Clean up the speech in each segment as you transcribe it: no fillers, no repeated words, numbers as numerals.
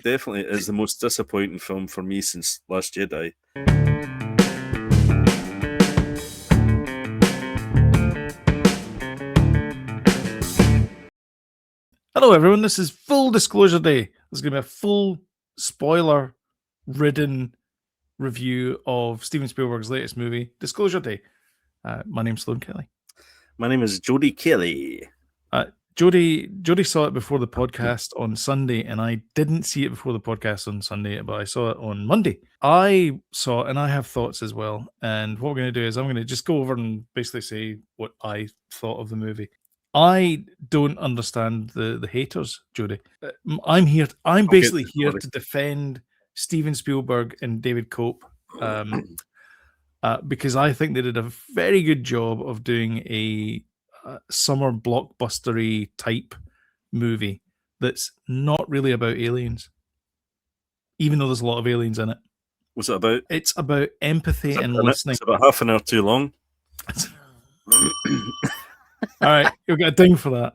definitely is the most disappointing film for me since Last Jedi. Hello, everyone. This is Full Disclosure Day. There's going to be a full spoiler-ridden review of Steven Spielberg's latest movie, Disclosure Day. My name's Sloan Kelly. My name is Jodie Kelly. Jodie saw it before the podcast on Sunday, and I didn't see it before the podcast on Sunday, but I saw it on Monday. I saw it, and I have thoughts as well. And what we're going to do is I'm going to just go over and basically say what I thought of the movie. I don't understand the haters, Jodie. I'm basically here to defend Steven Spielberg and David Cope because I think they did a very good job of doing a summer blockbustery type movie that's not really about aliens, even though there's a lot of aliens in it. What's it about? It's about empathy and listening. It's about half an hour too long. All right, you'll get a ding for that.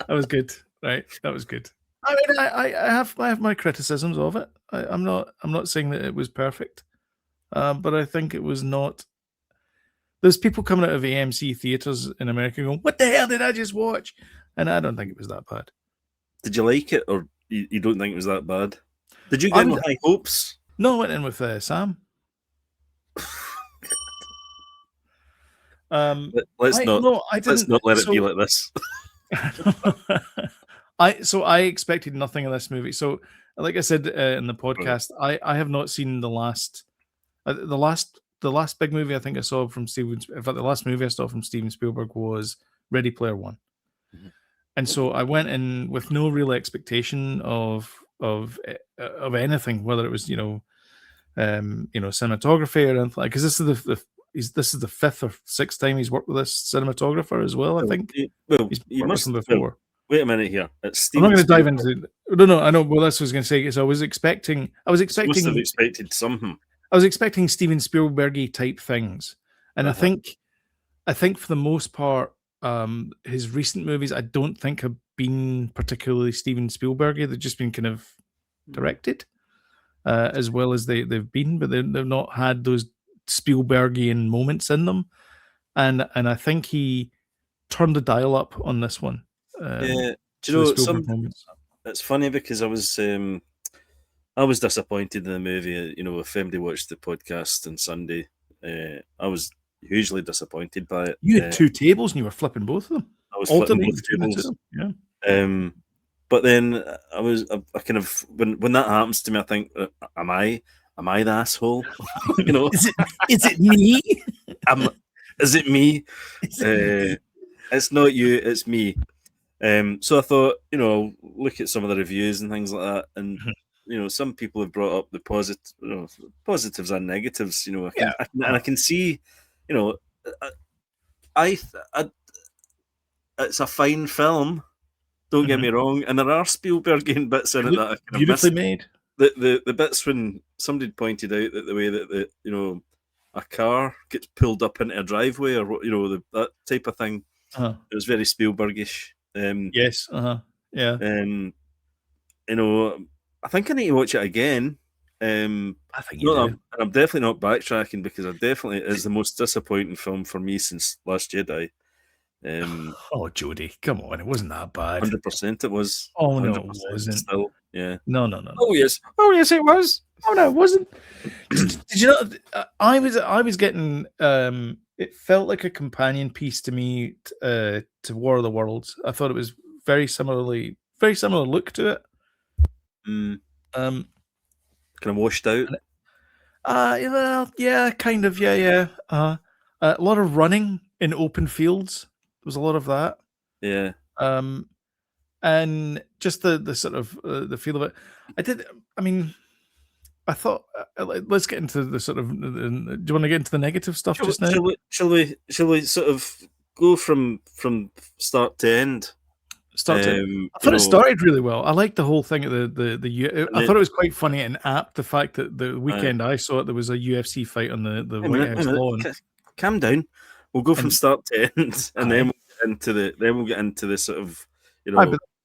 That was good. Right, that was good. I mean, I have my criticisms of it. I'm not saying that it was perfect, but I think it was not. There's people coming out of AMC theaters in America going, "What the hell did I just watch?" And I don't think it was that bad. Did you like it, or you don't think it was that bad? Did you get in with high hopes? No, I went in with Sam. Let's not let it be like this. I expected nothing of this movie. So, like I said in the podcast, I have not seen the last big movie I think I saw from Steven. In fact, the last movie I saw from Steven Spielberg was Ready Player One, and so I went in with no real expectation of anything, whether it was cinematography or anything, because this is the fifth or sixth time he's worked with this cinematographer as well. I think. Well, he's you must have before. Wait a minute here. It's I'm not going to dive into. No. I know. Well, that's what I was going to say. Because I was expecting. You must have expected something. I was expecting Steven Spielberg-y type things, and I think for the most part, his recent movies I don't think have been particularly Steven Spielberg-y. They've just been kind of directed, as well as they've been, but they've not had those Spielbergian moments in them, and I think he turned the dial up on this one. Yeah, do you know it's funny because I was disappointed in the movie. If anybody watched the podcast on Sunday, I was hugely disappointed by it. You had two tables and you were flipping both of them. I was flipping both tables. Yeah. But then I kind of when that happens to me, I think, am I the asshole? Is it me? Is it me? It's not you. It's me. So I thought, look at some of the reviews and things like that, and some people have brought up the positives and negatives. I can see, it's a fine film. Don't get me wrong, and there are Spielbergian bits in it that I kind of beautifully made. The bits when somebody pointed out that the way that a car gets pulled up into a driveway, or that type of thing, it was very Spielbergish. Yes. Yeah. I think I need to watch it again. I think you do. I'm definitely not backtracking because it definitely is the most disappointing film for me since Last Jedi. Oh, Jodie, come on! It wasn't that bad. 100% it was. Oh no, it wasn't. Still, yeah. No. Oh yes, it was. Oh no, it wasn't. Did you know? I was getting. It felt like a companion piece to me to War of the Worlds. I thought it was very similar look to it. Kind of washed out. Well, yeah, kind of, yeah. A lot of running in open fields. There was a lot of that. Yeah. And just the sort of the feel of it. I thought let's get into the sort of. Do you want to get into the negative stuff just now? Shall we sort of go from start to end? I thought it started really well. I liked the whole thing. I thought it was quite funny and apt. The fact that the weekend I saw it, there was a UFC fight on the White House lawn. Calm down. We'll go from start to end, and then we'll get into the sort of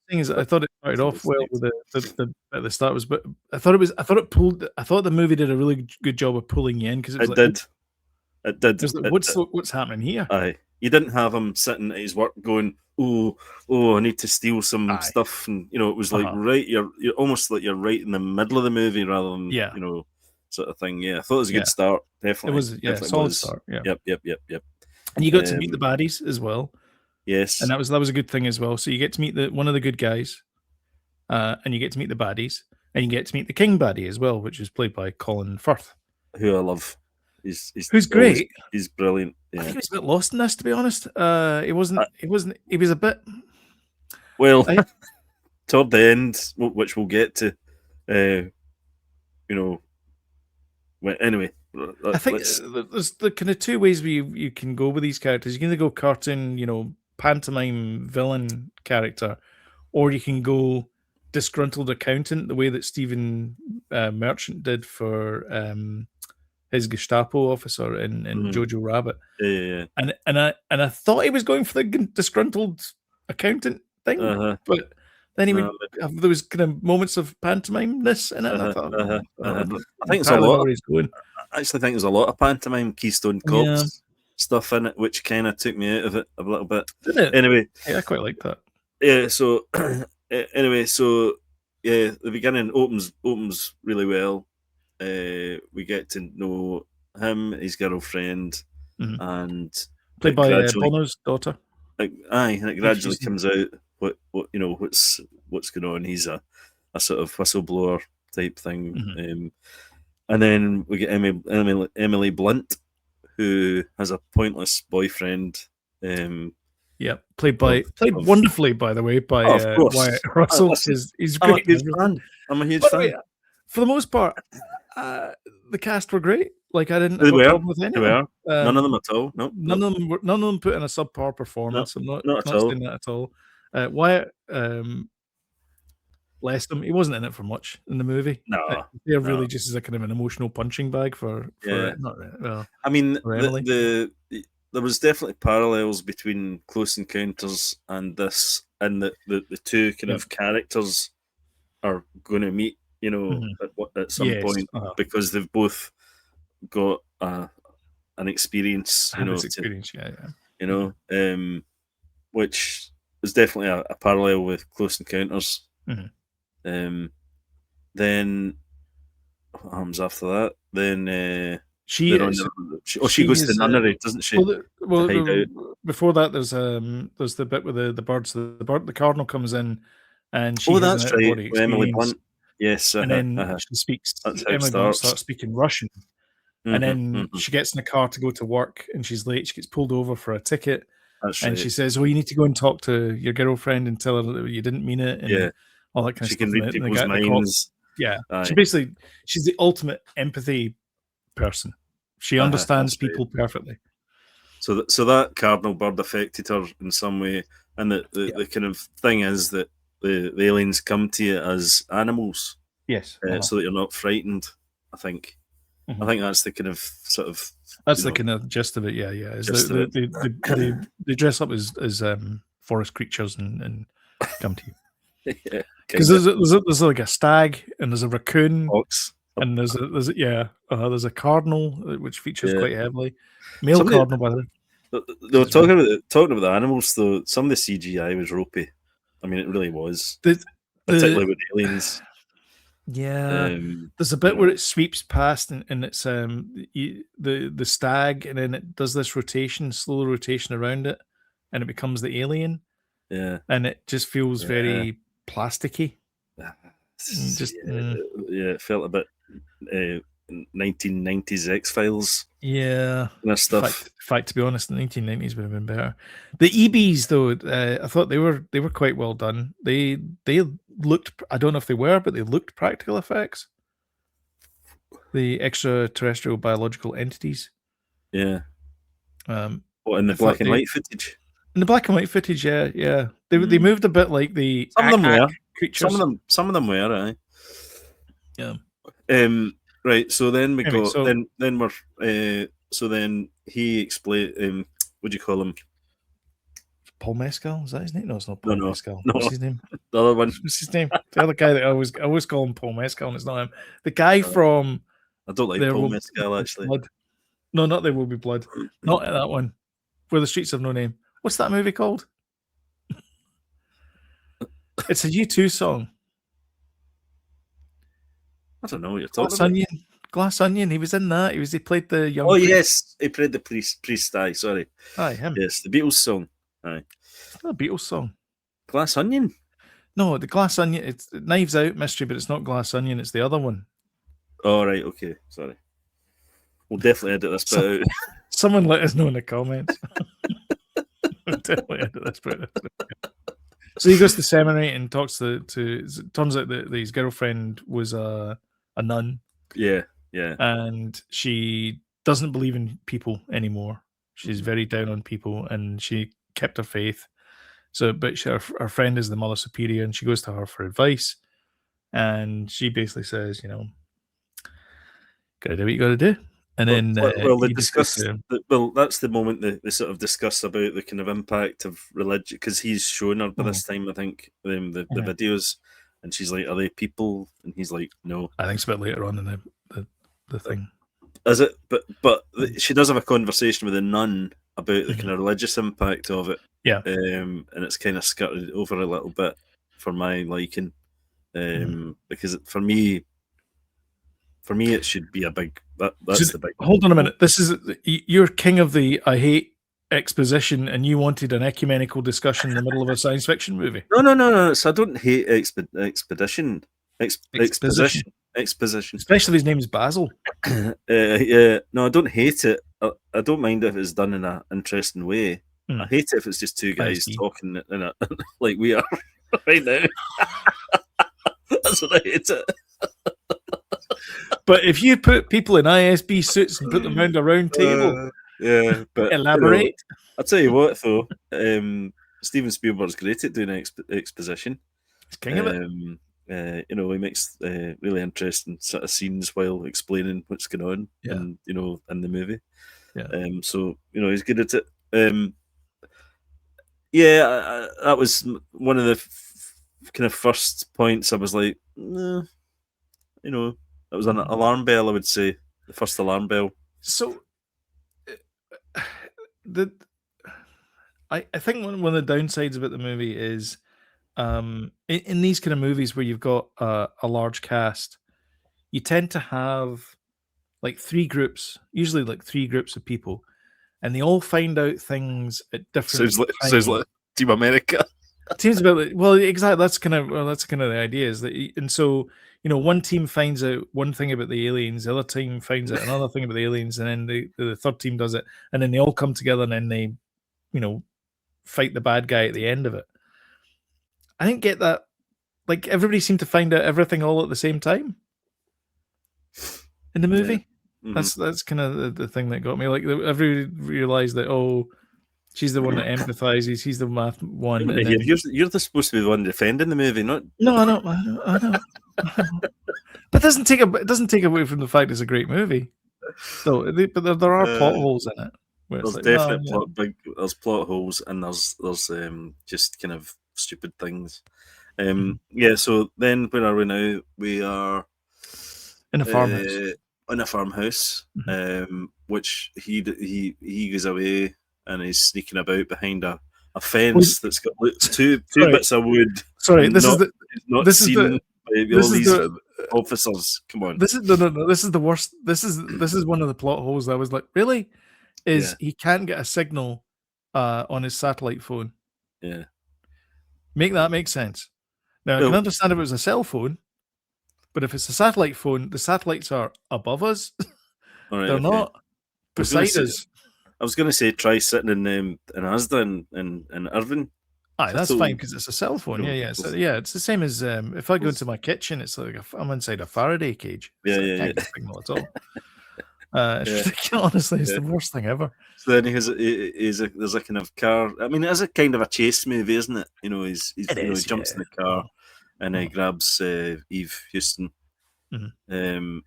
thing is, I thought it started So off well with the at the start was, but I thought the movie did a really good job of pulling you in because it was it like, oh, did. It did. it was like, what's happening here? Aye. You didn't have him sitting at his work going, I need to steal some Aye. stuff. And, it was like, right, you're almost like you're right in the middle of the movie rather than, Yeah. sort of thing. Yeah, I thought it was a Yeah. good start. It Definitely. was, yeah, Definitely solid was. start. Yeah. Yep. And you got to meet the baddies as well. Yes. And that was a good thing as well. So you get to meet one of the good guys, and you get to meet the baddies, and you get to meet the king baddie as well, which is played by Colin Firth, who I love. He's who's great. He's brilliant. Yeah. I think he was a bit lost in this, to be honest. He was a bit. Well, toward the end, which we'll get to, anyway. I think there's the kind of two ways you can go with these characters. You can either go cartoon, pantomime villain character, or you can go disgruntled accountant, the way that Stephen Merchant did for his Gestapo officer in Jojo Rabbit. Yeah. And I thought he was going for the disgruntled accountant thing, but then he would have those kind of moments of pantomime-ness in it. And I thought, I think it's a lot. I actually think there's a lot of pantomime Keystone Cops stuff in it, which kind of took me out of it a little bit. Did it? Anyway, yeah, I quite like that. Yeah. So the beginning opens really well. We get to know him, his girlfriend, and played by Bono's daughter. And it gradually comes out what's going on. He's a sort of whistleblower type thing, and then we get Emily Blunt, who has a pointless boyfriend. Played wonderfully, by the way, by Wyatt Russell. He's great. I'm a huge fan. For the most part, the cast were great. Like, I didn't have a problem with any of them. None of them at all. No, none of them put in a subpar performance. I'm not saying that at all. Wyatt, bless him, he wasn't in it for much in the movie. No, they're really just as a kind of an emotional punching bag for it. Not really. Well, I mean, there was definitely parallels between Close Encounters and this, and the two kind of characters are going to meet, at some point, because they've both got an experience, which is definitely a parallel with Close Encounters. Then what happens after that? Then she goes to the nunnery, doesn't she? Before that, there's the bit with the birds. The cardinal comes in, and she that's right. Emily Blunt. Yes, and then she speaks. Emily Blunt starts speaking Russian, and then she gets in the car to go to work, and she's late. She gets pulled over for a ticket, and she says, "Oh, you need to go and talk to your girlfriend and tell her that you didn't mean it." And all that kind of stuff. She can read people's minds. Yeah, she's the ultimate empathy person. She understands people perfectly. So that cardinal bird affected her in some way, and the kind of thing is that the aliens come to you as animals, yes, so that you're not frightened. I think that's the kind of sort of the kind of gist of it. Yeah. They dress up as forest creatures and come to you. Because there's like a stag and there's a raccoon, and there's a cardinal which features quite heavily. Male cardinal, by the way. They were talking about the animals though. Some of the CGI was ropey. I mean, it really was, particularly with aliens. Yeah, there's a bit where it sweeps past and it's the stag, and then it does this slow rotation around it, and it becomes the alien. Yeah, and it just feels very plasticky. It felt a bit 1990s X-Files. Yeah, stuff. In fact, to be honest, the 1990s would have been better. The EBs, though, I thought they were quite well done. They looked, I don't know if they were, but they looked practical effects. The extraterrestrial biological entities. Yeah. What, in the black and white footage? In the black and white footage, yeah. They moved a bit like the creatures. Some of them were, aye. Yeah. Right. So then we go. Then we're. So then he explained. What do you call him? Paul Mescal. Is that his name? No, it's not Paul No, Mescal. no. What's his name? The other one. What's his name? The other guy that I always call him Paul Mescal, and it's not him. The guy from I don't like There Paul Will Mescal, Be actually. Blood. No, not There Will Be Blood. Not that one. Where the Streets Have No Name. What's that movie called? It's a U2 song. I don't know what you're talking Glass about. Onion. Glass Onion. He was in that. He played the young. Oh priest. yes, he played the priest. Aye, sorry. Aye, him. Yes, the Beatles song. Aye. It's not a Beatles song. Glass Onion. No, the Glass Onion. It's Knives Out Mystery, but it's not Glass Onion. It's the other one. Oh right, okay, sorry. We'll definitely edit this bit out. Someone let us know in the comments. We'll definitely edit this bit out. So he goes to the seminary and talks to. It turns out that his girlfriend was a nun. Yeah. And she doesn't believe in people anymore. She's very down on people, and she kept her faith. So, but her friend is the Mother Superior, and she goes to her for advice. And she basically says, gotta do what you gotta do. And then they discuss. That's the moment they sort of discuss about the kind of impact of religion, because he's shown her by this time, I think, the videos, and she's like, "Are they people?" And he's like, "No." I think it's a bit later on in the thing. Is it? But she does have a conversation with a nun about the kind of religious impact of it. Yeah. And it's kind of skirted over a little bit for my liking, because for me, it should be a big. That's the big. Hold on a minute. This is you're king of the I hate exposition, and you wanted an ecumenical discussion in the middle of a science fiction movie. No. So I don't hate exposition. Exposition. Especially his name is Basil. Yeah. No, I don't hate it. I don't mind if it's done in an interesting way. I hate it if it's just two guys talking in a like we are right now. That's what I hate it. But if you put people in ISB suits and put them around a round table, but elaborate. I'll tell you what, though, Steven Spielberg's great at doing exposition. He's king of it. He makes really interesting sort of scenes while explaining what's going on, and in the movie. Yeah. So he's good at it. That was one of the kind of first points. I was like, no, that was an alarm bell, I would say. The first alarm bell. So, I think one of the downsides about the movie is, in these kind of movies where you've got a large cast, you tend to have like usually three groups of people, and they all find out things at different times. Sounds like Team America. Teams about exactly. That's kind of the idea is that, and so one team finds out one thing about the aliens, the other team finds out another thing about the aliens, and then the third team does it, and then they all come together and then they, fight the bad guy at the end of it. I didn't get that. Like everybody seemed to find out everything all at the same time in the movie. Yeah. That's kind of the thing that got me. Like everybody realized that she's the one that empathizes. He's the math one. And then, you're supposed to be the one defending the movie, not. No, I know. But it doesn't take away from the fact it's a great movie. So, but there are plot holes in it. There's definitely there's plot holes, and there's just kind of stupid things. So then where are we now? We are in a farmhouse. In a farmhouse, which he goes away and he's sneaking about behind a fence that's got two bits of wood. Sorry, this is officers. Come on. This is This is the worst. This is one of the plot holes. I was like, really? He can't get a signal on his satellite phone. Yeah. Make that make sense. Now I can understand if it was a cell phone, but if it's a satellite phone, the satellites are above us. Right, they're not beside us. I was going to say try sitting in Asda in Irvine. Aye, that's fine because it's a cell phone. Yeah. So, it's the same as if I go into my kitchen, it's like I'm inside a Faraday cage. I can't get a signal at all. Honestly, it's the worst thing ever. So then there's a kind of car. I mean, it is a kind of a chase movie, isn't it? He jumps in the car and he grabs Eve Houston, Who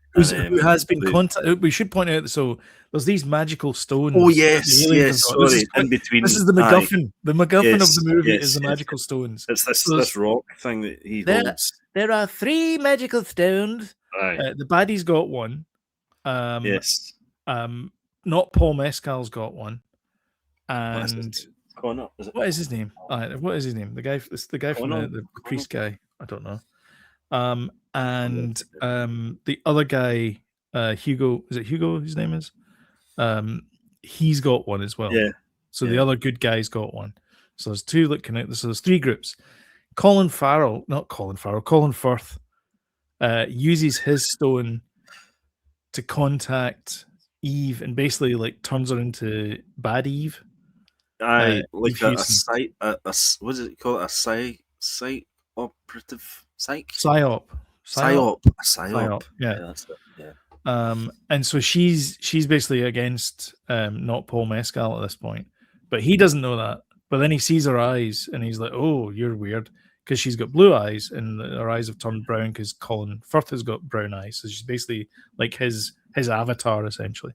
has been contacted. We should point out, so there's these magical stones. Oh that the yes, aliens yes. have got. Sorry, in between. This is the MacGuffin. The MacGuffin of the movie yes, is the yes, magical yes. stones. It's this So this rock thing that he holds. There are 3 magical stones. Aye. The baddie's got one. Yes. Not Paul Mescal's got one. And Connor. Is it what is his name? What is his name? The guy from the priest guy. I don't know. And the other guy, Hugo. Is it Hugo? His name is. He's got one as well. Yeah. So the other good guy's got one. So there's 2 that connect. So there's 3 groups. Colin Firth uses his stone to contact Eve and basically like turns her into bad Eve. Aye, like a site. What is it called? A psy operative psych. Psyop. Yeah, that's it. Yeah. And so she's basically against not Paul Mescal at this point, but he doesn't know that. But then he sees her eyes and he's like, "Oh, you're weird," because she's got blue eyes and her eyes have turned brown because Colin Firth has got brown eyes. So she's basically like his avatar essentially.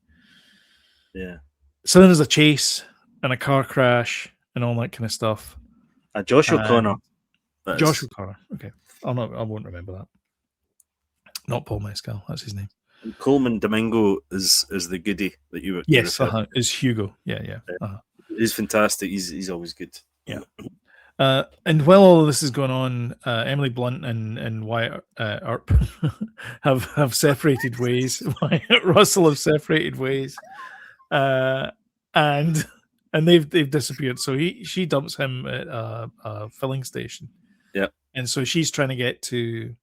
Yeah. So then there's a chase and a car crash and all that kind of stuff. Josh O'Connor. Josh O'Connor. Okay, I won't remember that. Not Paul Mescal. That's his name. And Coleman Domingo is the goodie that you were. Yes, is Hugo. Yeah. He's fantastic. He's always good. Yeah. And while all of this is going on, Emily Blunt and Wyatt Earp have separated ways. Wyatt Russell have separated ways, and they've disappeared. So she dumps him at a filling station. Yeah. And so she's trying to get to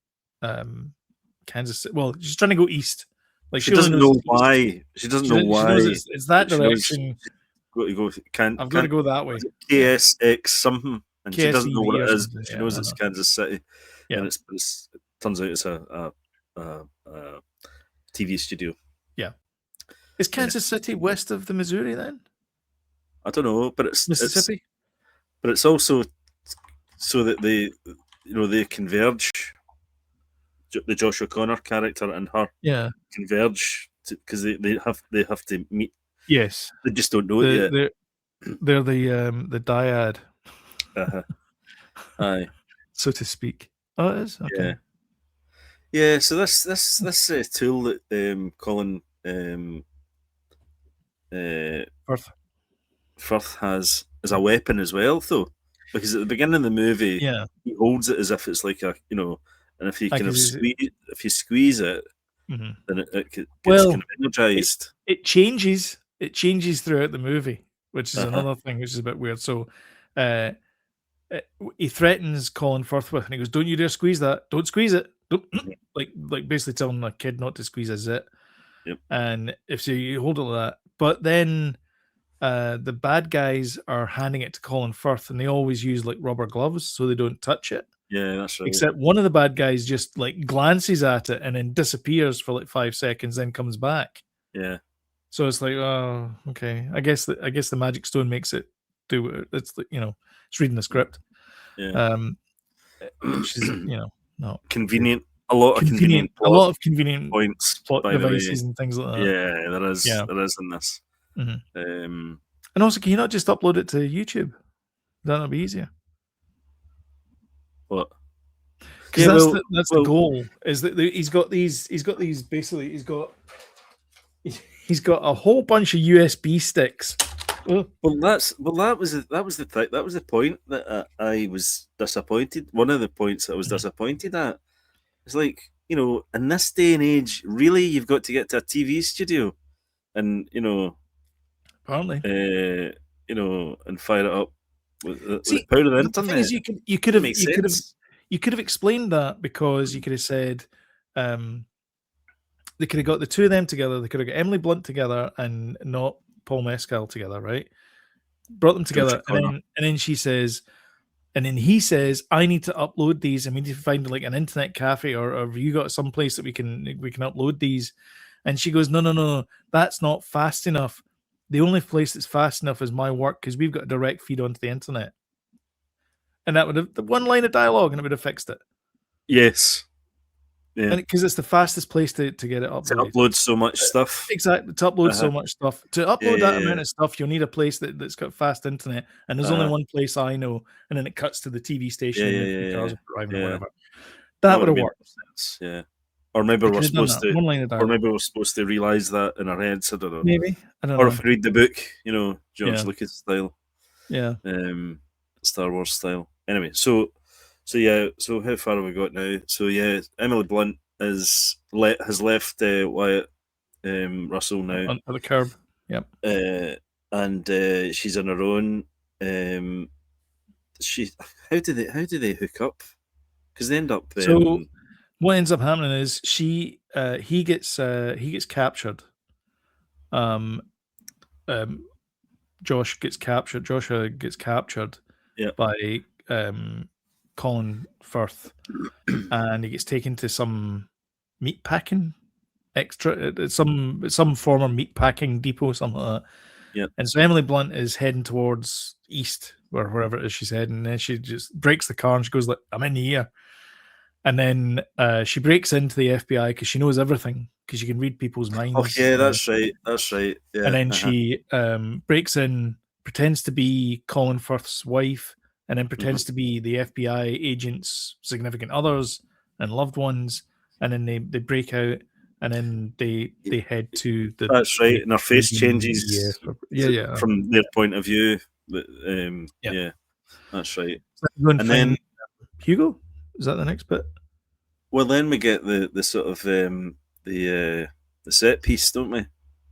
Kansas City. Well, she's trying to go east. Like she doesn't know why. She doesn't know why. It's that direction. I've got to go that way. KSX something, and she doesn't know what it is. But she knows it's Kansas City, and it turns out it's a TV studio. Yeah, is Kansas City west of the Missouri then? I don't know, but it's Mississippi. But it's also so that they converge. The Josh O'Connor character and her converge because they have to meet. Yes, they just don't know it yet. They're the dyad, aye, so to speak. Oh, it is okay. Yeah. So this tool that Colin Firth has as a weapon as well, though, because at the beginning of the movie, he holds it as if it's like a and if you squeeze it, then it gets kind of energized. It changes throughout the movie, which is another thing which is a bit weird. So he threatens Colin Firth with, and he goes, "Don't you dare squeeze that! Don't squeeze it!" Don't, like basically telling a kid not to squeeze a zit. Yep. And if so, you hold it like that. But then the bad guys are handing it to Colin Firth, and they always use like rubber gloves so they don't touch it. Yeah, that's right. Except one of the bad guys just like glances at it and then disappears for like 5 seconds, then comes back. Yeah. So it's like, oh, okay. I guess the magic stone makes it do it. It's it's reading the script. Yeah. Which is not convenient. A lot of convenient points, plot devices and things like that. Yeah, there is in this. Mm-hmm. And also, can you not just upload it to YouTube? That'll be easier. What? Because that's the goal. Is that he's got these basically he's got a whole bunch of USB sticks. Well, that was the point that I was disappointed. One of the points that I was disappointed at. It's like, in this day and age, really, you've got to get to a TV studio, and apparently, and fire it up with the power of the internet. The thing is, you could have explained that, because you could have said, they could have got the two of them together. They could have got Emily Blunt together and not Paul Mescal together, right? Brought them together, and then she says. And then he says, "I need to upload these. I need to find like an internet cafe, or have you got some place that we can upload these?" And she goes, "No, that's not fast enough. The only place that's fast enough is my work, because we've got a direct feed onto the internet." And that would have the one line of dialogue, and it would have fixed it. Yes. Yeah. And because it's the fastest place to get it To uploaded. upload so much stuff. Exactly. To upload so Uh-huh. much stuff. To upload that amount of stuff, you'll need a place that's got fast internet. And there's only one place I know, and then it cuts to the TV station in the 2 cars driving or whatever. That That would would have have made worked. sense. Yeah. Or maybe They we're could have done supposed that. to, One line of dialogue. realise that in our heads. I don't know. Maybe. I don't Or know. if we read the book, George Yeah. Lucas style, Yeah. Star Wars style. Anyway, so yeah. So how far have we got now? So yeah, Emily Blunt has left Wyatt Russell now, On the curb. Yep. and she's on her own. She how do they hook up? Because they end up. So what ends up happening is he gets captured. Joshua gets captured Yeah. by Colin Firth, and he gets taken to some meat packing some former meat packing depot, something like that. Yeah. And so Emily Blunt is heading towards east, or wherever it is she's heading, and then she just breaks the car and she goes like, "I'm in here." And then she breaks into the FBI because she knows everything, because she can read people's minds. Oh yeah, that's right. That's right. Yeah. And then she breaks in, pretends to be Colin Firth's wife, and then pretends to be the FBI agent's significant others and loved ones. And then they break out, and then they head to the. That's right. And her face changes. Yeah. From their point of view. Yeah. Yeah, that's right. So and then Hugo, is that the next bit? Well, then we get the sort of the set piece, don't we,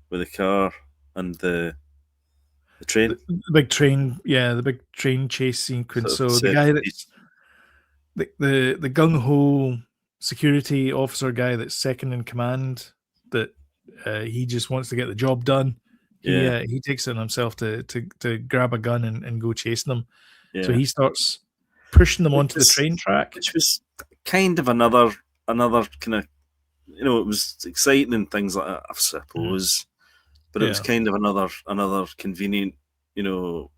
with the car and the train. The big train, the big train chase sequence. Sort of So the guy that's the gung ho security officer guy that's second in command, that he just wants to get the job done. He takes it on himself to grab a gun and go chasing them. Yeah. So he starts pushing them onto the train track, which was kind of another kind of, it was exciting and things like that, I suppose. But it was kind of another convenient, kind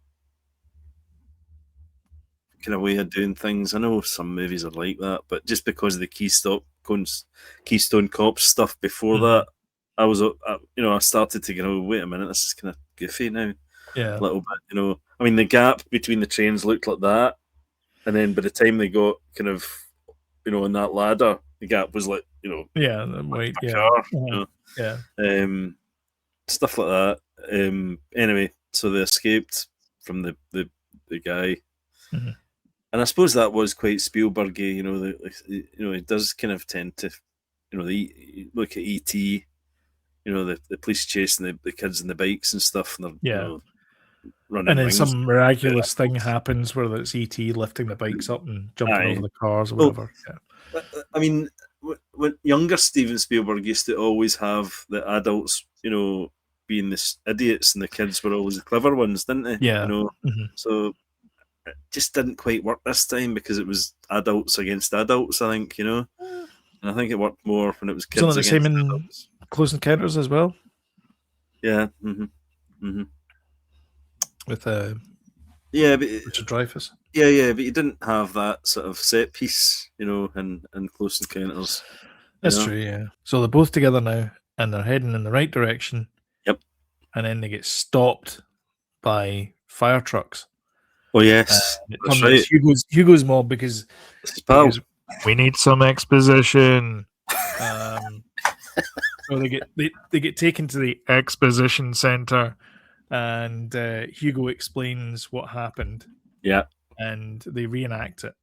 of way of doing things. I know some movies are like that, but just because of the Keystone Cops stuff before that, I was, I started to go, wait a minute, this is kind of goofy now. Yeah. A little bit, I mean, the gap between the trains looked like that. And then by the time they got kind of, on that ladder, the gap was like, wait, car, stuff like that. Anyway, so they escaped from the guy. And I suppose that was quite Spielbergy, he does kind of tend to, look at E.T., the police chasing the kids and the bikes and stuff, and they're, running. And then some miraculous thing happens where it's E.T. lifting the bikes up and jumping over the cars or whatever. I mean, when younger Steven Spielberg used to always have the adults, being the idiots, and the kids were always the clever ones, didn't they? Yeah. So it just didn't quite work this time because it was adults against adults, I think, And I think it worked more when it was kids against adults. Same in Close Encounters as well? Yeah. With Richard Dreyfuss. Yeah, but you didn't have that sort of set piece, in Close Encounters. That's true, yeah. So they're both together now, and they're heading in the right direction. Yep. And then they get stopped by fire trucks. Oh yes, that's right. Hugo's mob because we need some exposition. So they get taken to the exposition center, and Hugo explains what happened. Yeah. And they reenact it.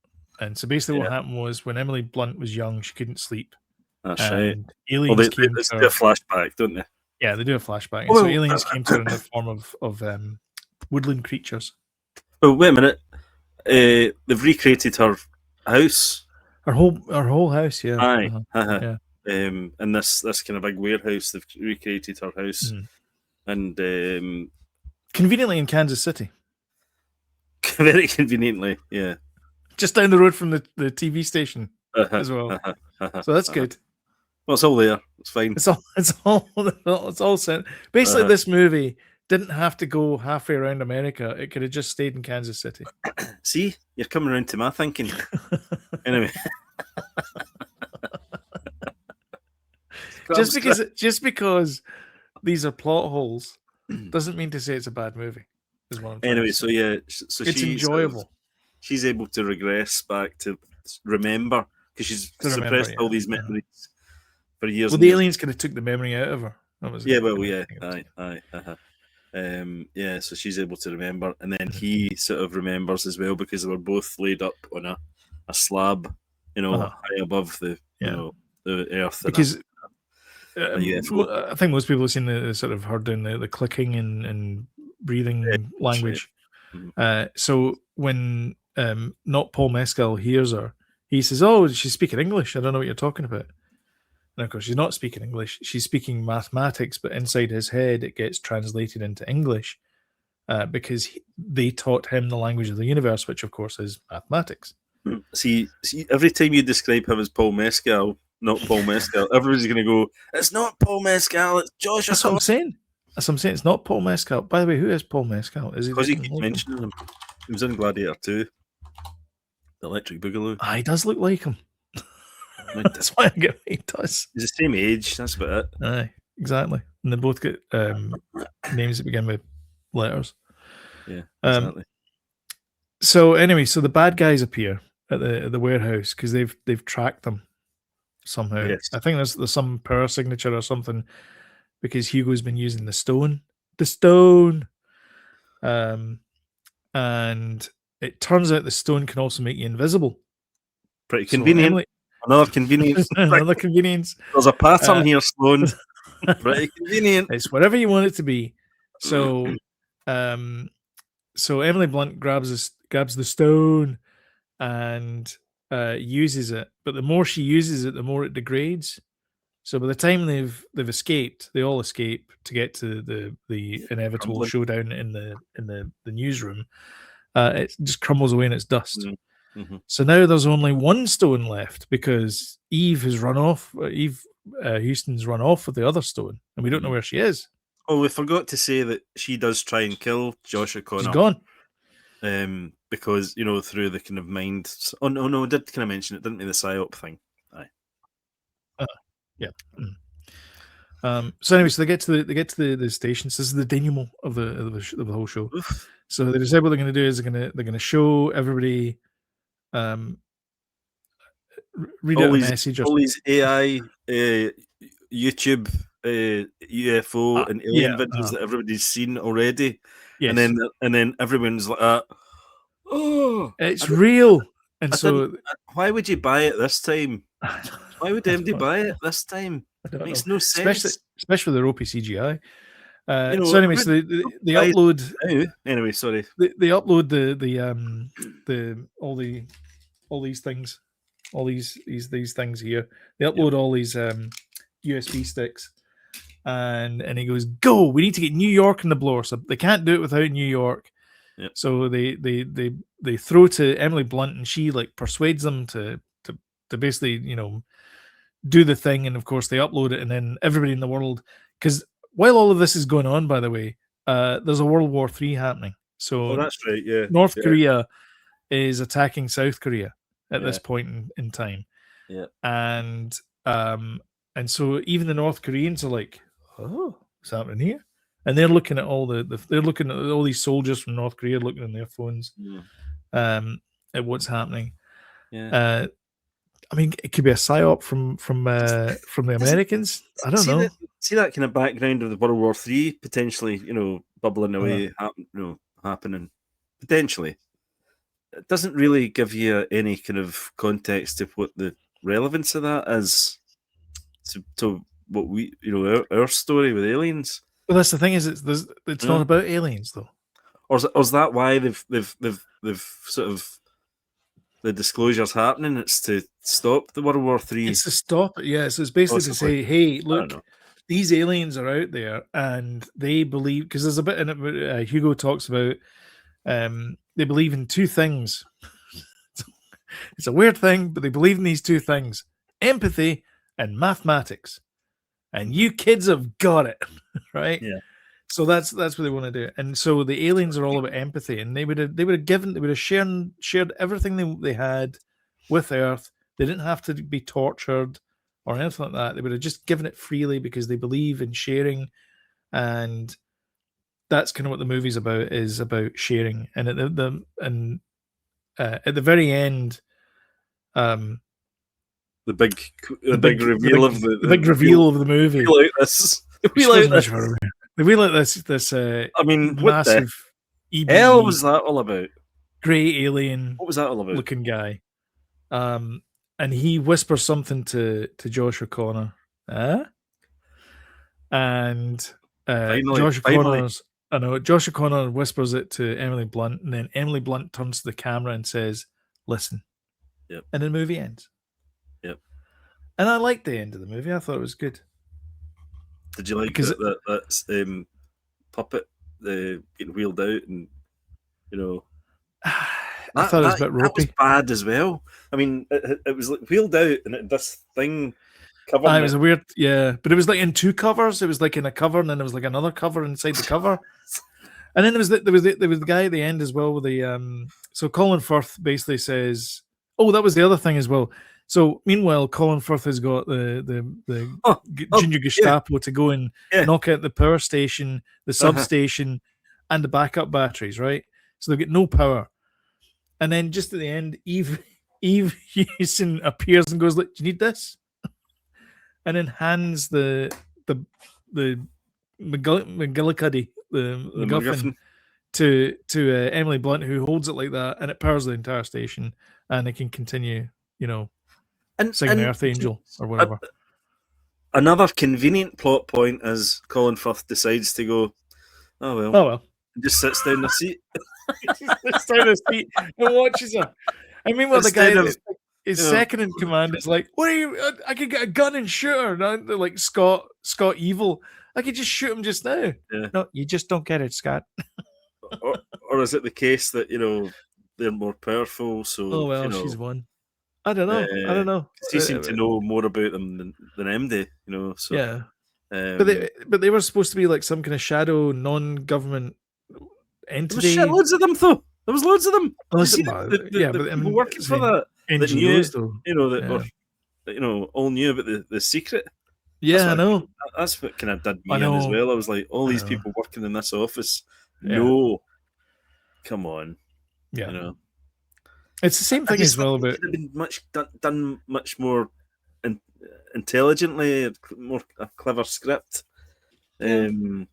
And so basically what happened was, when Emily Blunt was young, she couldn't sleep. That's right. Aliens came to her. They do a flashback, don't they? Yeah, they do a flashback. And so aliens came to her in the form of woodland creatures. Oh, wait a minute. They've recreated her house. Her whole house, yeah. Aye. And this kind of big warehouse, they've recreated her house. And conveniently in Kansas City. Very conveniently, yeah. Just down the road from the TV station as well. So that's good. Well, it's all there. It's fine. It's all sent. Basically, this movie didn't have to go halfway around America. It could have just stayed in Kansas City. See, you're coming around to my thinking. Anyway. just because these are plot holes doesn't mean to say it's a bad movie. Is what I'm trying Anyway, to so say. yeah, so It's she sort of, enjoyable she's able to regress back to remember because she's to remember. suppressed all these Yeah. memories for years Well, and the years. aliens kind of took the memory out of her. That was Yeah, kind well, of yeah, thing. aye. Yeah, so she's able to remember, and then Mhm. he sort of remembers as well because they were both laid up on a slab, high above the Yeah. the earth and Because a UFO. I think most people have seen the sort of heard doing the clicking and breathing language. Mm-hmm. So when not Paul Mescal hears her, he says, "Oh, she's speaking English. I don't know what you're talking about." And of course, she's not speaking English. She's speaking mathematics, but inside his head, it gets translated into English because they taught him the language of the universe, which of course is mathematics. See, every time you describe him as Paul Mescal, not Paul Mescal, everybody's going to go, "It's not Paul Mescal, it's Josh That's what I'm O'Connor." saying. That's what I'm saying. It's not Paul Mescal. By the way, who is Paul Mescal? Is he Because the he keeps mentioning him. He was in Gladiator 2, the Electric Boogaloo. He does look like him. That's why I get he does. He's the same age. That's about it. Aye, exactly. And they both get names that begin with letters. Yeah, exactly. So anyway, so the bad guys appear at the warehouse because they've tracked them somehow. Yes. I think there's some power signature or something because Hugo's been using the stone. And it turns out the stone can also make you invisible. Pretty So convenient. Emily, Another convenience. another convenience. There's a pattern here, Sloan. Pretty convenient. It's whatever you want it to be. So, so Emily Blunt grabs the stone and uses it. But the more she uses it, the more it degrades. So by the time they've escaped, they all escape to get to the inevitable Crumbling. showdown in the newsroom. It just crumbles away in its dust. Mm-hmm. So now there's only one stone left because Eve has run off. Eve Houston's run off with the other stone, and we don't know where she is. Oh, we forgot to say that she does try and kill Josh O'Connor. She's gone. Because through the kind of mind. Oh no, I did kind of mention it, didn't we? The psyop thing. Aye. Yeah. So anyway, so they get to the stations. This is the denouement of the whole show. Oof. So they decide what they're going to do is they're going to show everybody, read out a message. All these AI, YouTube, UFO and alien videos that everybody's seen already. Yes. And then everyone's like, "Oh, it's real." And so, why would you buy it this time? Why would anybody buy it this time? It makes no sense. Especially the ropey CGI. So anyway, so they upload. Anyway, sorry. They upload all these things, these things here. They upload all these USB sticks, and he goes, "Go! We need to get New York in the blower." So they can't do it without New York. Yep. So they throw to Emily Blunt, and she like persuades them to basically do the thing, and of course they upload it, and then everybody in the world, because while all of this is going on, by the way, there's a World War III happening. So that's right, yeah. North Korea is attacking South Korea at this point in time. Yeah. And so even the North Koreans are like, "Oh, what's happening here?" And they're looking at they're looking at all these soldiers from North Korea looking on their phones at what's happening. Yeah. I mean, it could be a psyop from the Americans. I don't know. See that kind of background of the World War III potentially, bubbling away, happening potentially. It doesn't really give you any kind of context of what the relevance of that is to what we, our story with aliens. Well, that's the thing is, it's not about aliens though. Or is that why they've sort of the disclosure's happening? It's to stop the World War III. It's to stop it, yeah. So it's basically to say, hey, look, these aliens are out there, and they believe, because there's a bit in it. Hugo talks about they believe in two things. It's a weird thing, but they believe in these two things: empathy and mathematics. And you kids have got it, right? Yeah. So that's what they want to do. And so the aliens are all about empathy, and they would have shared everything they had with Earth. They didn't have to be tortured or anything like that. They would have just given it freely because they believe in sharing, and that's kind of what the movie's about. Is about sharing, and at the very end, the big reveal of the big reveal of the movie. We like this. We like this. We like this. I mean, massive what the hell was that all about? Grey alien. What was that all about? Looking guy. And he whispers something to Josh O'Connor. And Josh O'Connor whispers it to Emily Blunt, and then Emily Blunt turns to the camera and says, "Listen." Yep. And the movie ends. Yep. And I liked the end of the movie. I thought it was good. Did you like that puppet getting wheeled out, and I thought it was a bit ropey. That was bad as well. I mean, it was like wheeled out, and this thing covered. It was a weird, but it was like in two covers. It was like in a cover, and then there was like another cover inside the cover. And then there was the guy at the end as well with the So Colin Firth basically says, "Oh, that was the other thing as well." So meanwhile, Colin Firth has got the junior Gestapo to go and knock out the power station, the substation, and the backup batteries. Right, so they've got no power. And then just at the end, Eve Hewson appears and goes, "Look, do you need this?" And then hands the McGillicuddy, the MacGuffin, to Emily Blunt, who holds it like that, and it powers the entire station, and it can continue, singing Earth Angel or whatever. Another convenient plot point is Colin Firth decides to go, oh well, and just sits down in the seat. Sits down in the seat and watches her. I mean, what the guy is second in command is like, "What are you? I could get a gun and shoot her." No, they're like Scott Evil. I could just shoot him just now. Yeah. No, you just don't get it, Scott. or is it the case that they're more powerful? So she's won. I don't know. He seemed to know more about them than MD. So yeah. But they were supposed to be like some kind of shadow non-government entity. There was loads of them, though. There was loads of them. But people working for that NGOs, though. All knew about the secret. Yeah, I know. That's what kind of did me in as well. I was like, all these people working in this office. Yeah. No, come on. Yeah, it's the same thing as well. But it could have been done much more intelligently, a clever script. I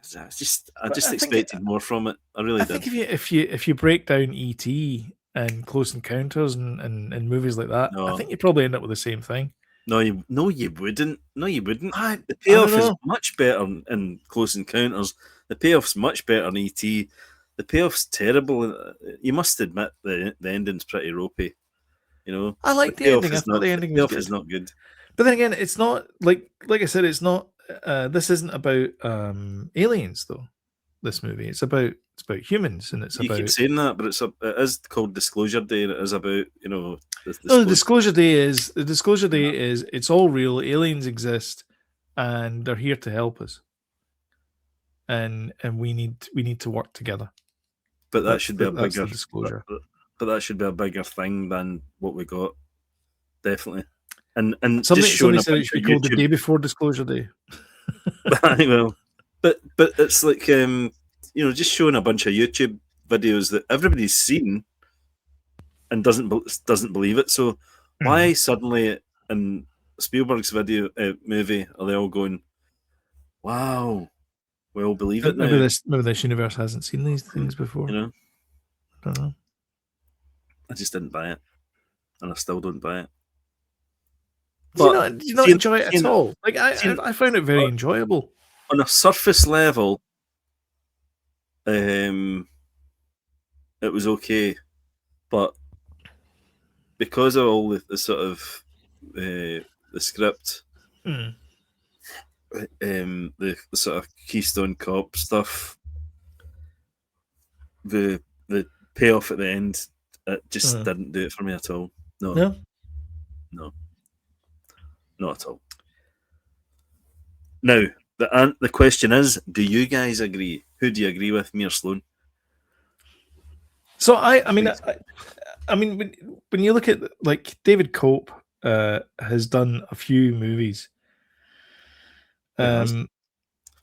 just expected more from it. I really did. I think if you break down E.T. and Close Encounters and movies like that, I think you probably end up with the same thing. No, you wouldn't. The payoff is much better in Close Encounters. The payoff's much better in E.T. The payoff's terrible. You must admit the ending's pretty ropey. I like the ending. I thought the ending was good. Is not good. But then again, it's not like I said. It's not. This isn't about aliens, though. This movie, it's about humans, and you keep saying that, but it is called Disclosure Day, and it is about the Disclosure Day is it's all real. Aliens exist, and they're here to help us, and we need to work together. But that should be a bigger disclosure. But that should be a bigger thing than what we got, definitely. And somebody said it should be called the Day Before Disclosure Day. Well, but it's like just showing a bunch of YouTube videos that everybody's seen and doesn't believe it. So why suddenly in Spielberg's movie are they all going, wow, we all believe it now? Maybe this universe hasn't seen these things before. I don't know. I just didn't buy it, and I still don't buy it. Do you not enjoy it at all? Like I found it very enjoyable. On a surface level, it was okay, but because of all the sort of the script, the sort of Keystone Cop stuff, the payoff at the end, it just didn't do it for me at all. No. Not at all. Now, the question is, do you guys agree? Who do you agree with, me or Sloan? So I mean, when you look at like David Cope, has done a few movies. He has. Um,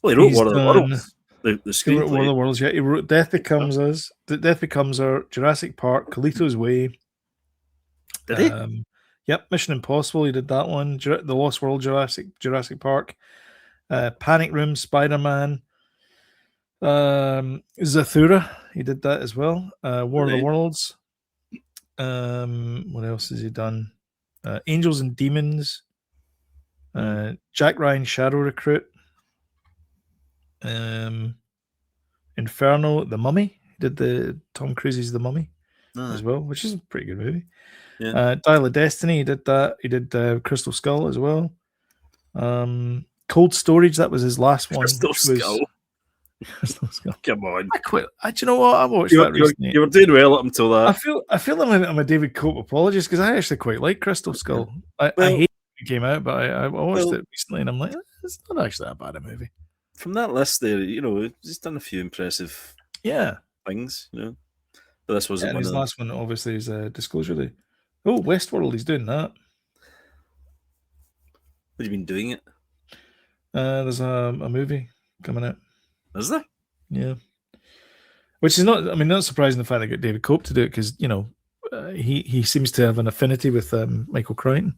Well, he wrote he's War of the done. Worlds, the He wrote War of screenplay. the Worlds. Yeah, he wrote Death Becomes Us. Death Becomes Her. Jurassic Park. Kalito's Way. Did he? Yep. Mission Impossible. He did that one. The Lost World. Jurassic Park. Panic Room. Spider Man. Zathura. He did that as well. War of the Right. Worlds. What else has he done? Angels and Demons. Jack Ryan Shadow Recruit. Inferno, The Mummy. He did the Tom Cruise's The Mummy as well, which is a pretty good movie. Yeah. Dial of Destiny, he did that. He did Crystal Skull as well. Cold Storage, that was his last one. Crystal Skull. Crystal Skull. Come on. I quit. Do you know what? I watched that recently. You were doing well up until that. I feel I'm a David Cope apologist because I actually quite like Crystal Skull. I hate it came out, but I watched it recently and I'm like, it's not actually that bad a movie. From that list there, he's done a few impressive things, But this wasn't one his of them. last one, obviously, is Disclosure Day. Oh, Westworld, he's doing that. What have you been doing it? There's a movie coming out. Is there? Yeah. Which is not surprising the fact they got David Cope to do it because, he seems to have an affinity with Michael Crichton.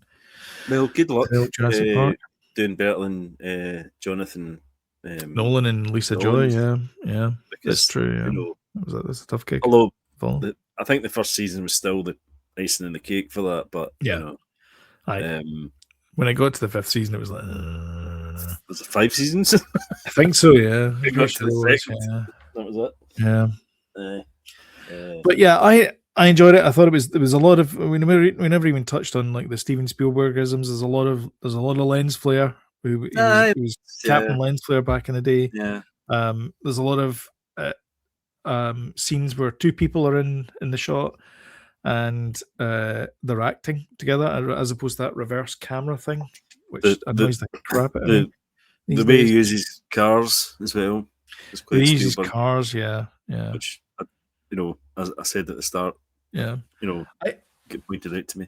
Well, good luck Jurassic Park. doing better than Jonathan Nolan and Lisa Joy, yeah. Because, that's true, yeah. That's a tough kick. Although, I think the first season was still the icing in the cake for that, but, when I got to the fifth season, it was like... was it 5 seasons? I think so, yeah. I got to the second. That was it. Yeah. But yeah, I enjoyed it. I thought it was a lot of we never even touched on like the Steven Spielbergisms. There's a lot of lens flare. He was Captain Lens Flare back in the day. Yeah. There's a lot of scenes where two people are in the shot and they're acting together as opposed to that reverse camera thing, which annoys the crap out of me. The way he uses cars as well. He uses cars, yeah. Which, as I said at the start, get pointed out to me.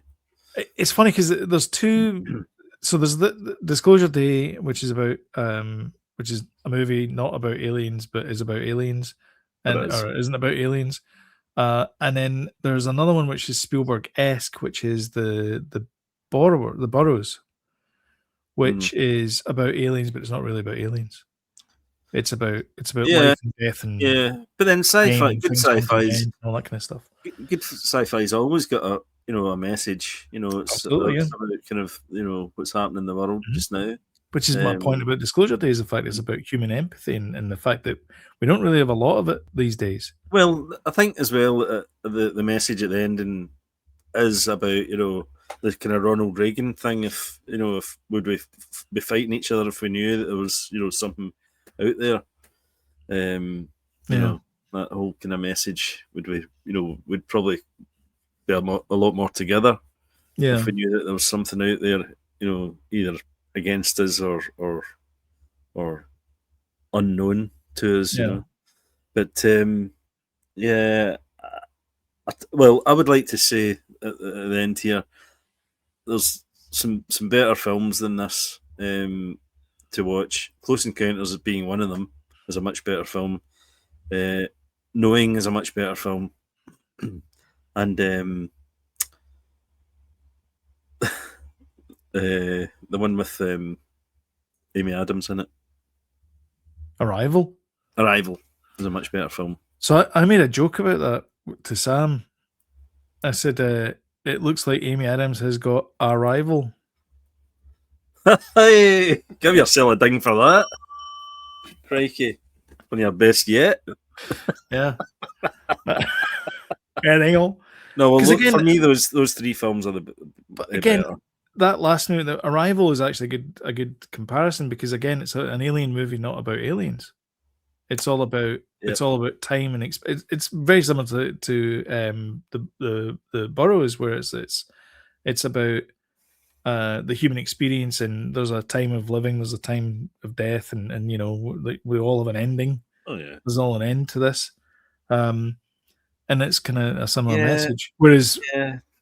It's funny because there's two. So there's the Disclosure Day, which is about which is a movie not about aliens, but is about aliens, or isn't about aliens. And then there's another one which is Spielberg-esque, which is the Burrows, which is about aliens, but it's not really about aliens. It's about life and death and but then sci-fi, good sci-fi, all that kind of stuff. Good sci-fi's always got a message. It's about kind of what's happening in the world just now. Which is my point about Disclosure Day, is the fact it's about human empathy and the fact that we don't really have a lot of it these days. Well, I think as well the message at the ending is about the kind of Ronald Reagan thing. If would we be fighting each other if we knew that there was something out there, that whole kind of message, would we would probably be a lot more together if we knew that there was something out there, either against us or unknown to us, but well, I would like to say at the end here, there's some better films than this to watch. Close Encounters being one of them is a much better film. Knowing is a much better film, and the one with Amy Adams in it, Arrival is a much better film. So I made a joke about that to Sam. I said it looks like Amy Adams has got a rival. Hey, give yourself a ding for that. Crikey. One of your best yet. Yeah. Anything on? No, well, look, again, for me, those three films are the again, better. That last movie, the Arrival, is actually a good comparison because again, it's an alien movie, not about aliens. It's all about time and it's very similar to the Burrows, where it's about the human experience, and there's a time of living, there's a time of death, and we all have an ending. Oh yeah, there's all an end to this, and it's kind of a similar message. Whereas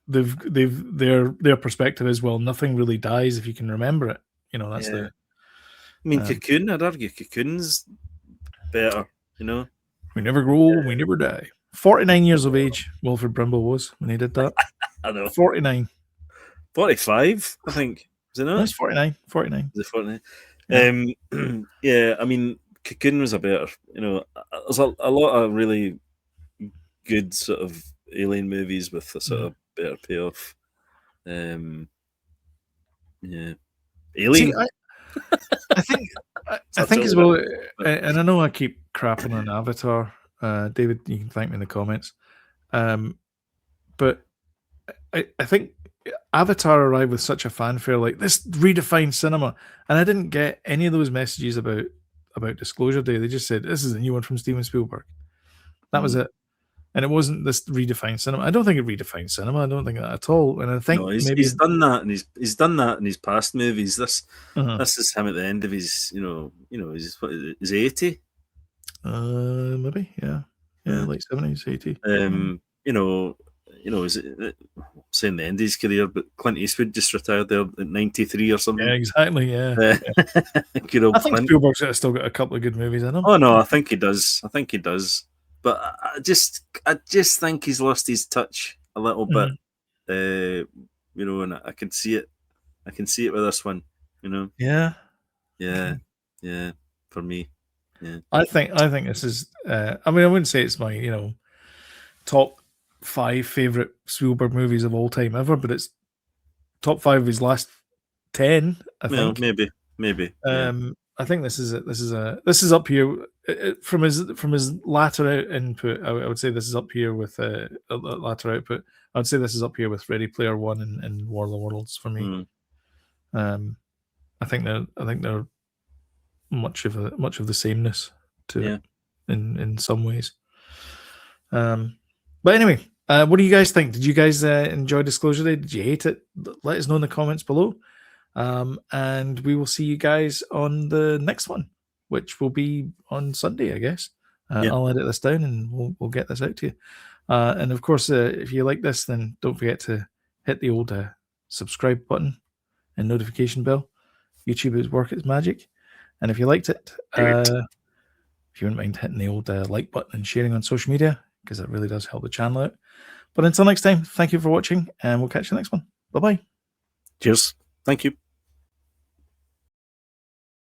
their perspective is, well, nothing really dies if you can remember it. You know, that's the. I mean, Cocoon. I'd argue Cocoon's better. You know, We never grow old, we never die. 49 years of age, Wilfred Brimble was when he did that. I know. 49. 45, I think. Is it not? That's 49. 49. Is it 49? Yeah. Yeah, I mean, Cocoon was a better. You know, there's a lot of really good sort of alien movies with a sort of better payoff. Yeah, Alien. See, I think as well, and I know I keep crapping on Avatar. David, you can thank me in the comments. But I think Avatar arrived with such a fanfare, like this redefined cinema, and I didn't get any of those messages about Disclosure Day. They just said this is a new one from Steven Spielberg. That was it, and it wasn't this redefined cinema. I don't think it redefined cinema. I don't think that at all. And I think he's done that, and he's done that in his past movies. This is him at the end of his, he's 80. Maybe, yeah, late 70s, 80. Is it saying the end of his career, but Clint Eastwood just retired there at 93 or something. Yeah, exactly. Yeah. I think Spielberg's still got a couple of good movies in him. Oh no, I think he does. But I just think he's lost his touch a little bit. And I can see it. I can see it with this one. Yeah. For me. Yeah. I think this is. I mean, I wouldn't say it's my top 5 favorite Spielberg movies of all time ever, but it's top 5 of his last 10. I think maybe. I think this is up here from his latter input. I would say this is up here with latter output. I would say this is up here with Ready Player One and War of the Worlds for me. I think they're much of the sameness to it in some ways. But anyway, what do you guys think? Did you guys enjoy Disclosure Day? Did you hate it? Let us know in the comments below. And we will see you guys on the next one, which will be on Sunday, I guess. I'll edit this down and we'll get this out to you. And of course, if you like this, then don't forget to hit the old subscribe button and notification bell. YouTube is work, it's magic. And if you liked it, if you wouldn't mind hitting the old like button and sharing on social media, because that really does help the channel out. But until next time, thank you for watching, and we'll catch you next one. Bye-bye. Cheers. Thank you.